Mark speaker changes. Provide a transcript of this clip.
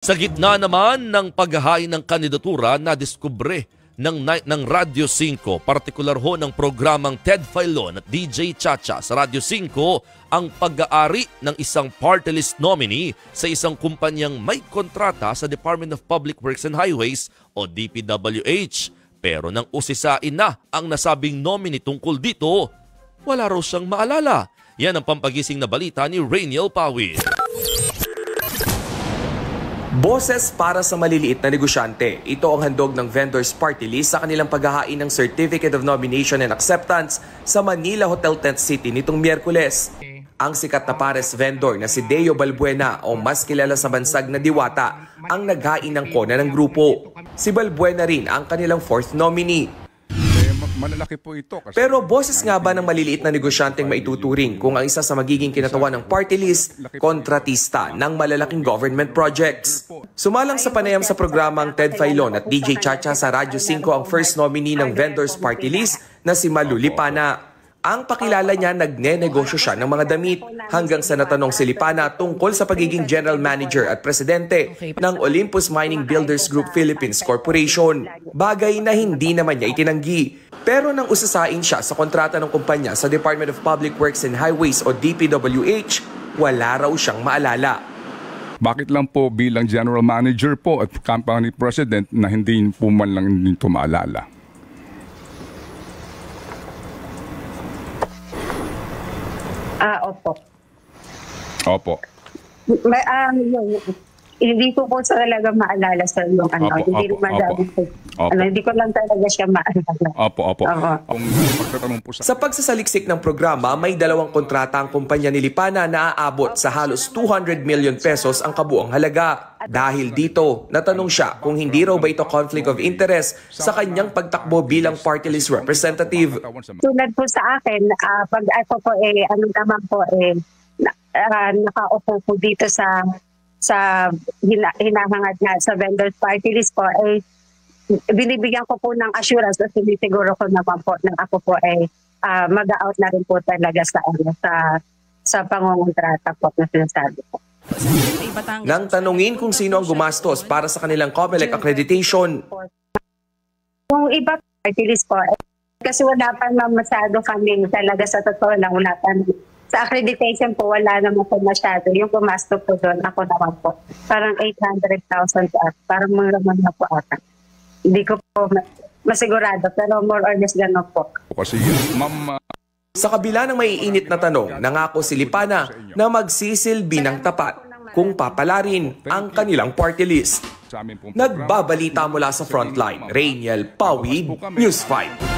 Speaker 1: Sa gitna naman ng paghahain ng kandidatura na diskubre ng Radyo 5, partikular ho ng programang Ted Filon at DJ Chacha sa Radyo 5 ang pag-aari ng isang party list nominee sa isang kumpanyang may kontrata sa Department of Public Works and Highways o DPWH. Pero nang usisain na ang nasabing nominee tungkol dito, wala raw siyang maalala. Yan ang pampagising na balita ni Rainiel Pawid.
Speaker 2: Boses para sa maliliit na negosyante. Ito ang handog ng Vendors Party List sa kanilang paghahain ng Certificate of Nomination and Acceptance sa Manila Hotel Tent City nitong Miyerkules. Ang sikat na pares vendor na si Deo Balbuena o mas kilala sa bansag na Diwata ang naghain ng kona ng grupo. Si Balbuena rin ang kanilang fourth nominee.
Speaker 3: Malalaki po ito.
Speaker 2: Pero boses nga ba ng maliliit na negosyanteng maituturing kung ang isa sa magiging kinatawan ng party list, kontratista ng malalaking government projects? Sumalang sa panayam sa programang Ted Filon at DJ Chacha sa Radyo 5 ang first nominee ng Vendors Party List na si Malu Lipana. Ang pakilala niya, nagne-negosyo siya ng mga damit hanggang sa natanong si Lipana tungkol sa pagiging general manager at presidente ng Olympus Mining Builders Group Philippines Corporation. Bagay na hindi naman niya itinanggi. Pero nang usasain siya sa kontrata ng kumpanya sa Department of Public Works and Highways o DPWH, wala raw siyang maalala.
Speaker 3: Bakit lang po bilang general manager po at company president na hindi po man lang nito maalala?
Speaker 4: Opo.
Speaker 3: Opo.
Speaker 4: Hindi ko po talaga maalala sa yung hindi ko lang talaga siya maalala.
Speaker 3: Opo. Kung magtatanong po
Speaker 2: sa pagsasaliksik ng programa, may dalawang kontrata ang kumpanya ni Lipana na aabot sa halos 200 million pesos ang kabuang halaga. Dahil dito, natanong siya kung hindi raw ba ito conflict of interest sa kanyang pagtakbo bilang party list representative.
Speaker 4: Tulad po sa akin, pag ako po nakaupo po dito sa hinahangad nga sa vendors party list po, binibigyan ko po ng assurance at sinisiguro ko naman po na ako po mag-out na rin po talaga sa pangungontrata po na sinasabi po.
Speaker 2: Nang tanungin kung sino ang gumastos para sa kanilang COMELEC accreditation.
Speaker 4: Kung iba party list po, kasi wala pa masyado kami talaga sa totoo lang, wala pa. Sa accreditation po, wala naman po masyado. Yung gumasto po doon, ako naman po. Parang 800,000 po. Parang mga naman na po ata. Hindi ko po masigurado, pero more or less gano'n po.
Speaker 3: Kasi,
Speaker 2: sa kabila ng maiinit na tanong, nangako si Lipana na magsisilbi ng tapat kung papalarin ang kanilang party list. Nagbabalita mula sa Frontline, Rainiel Pawid, News 5.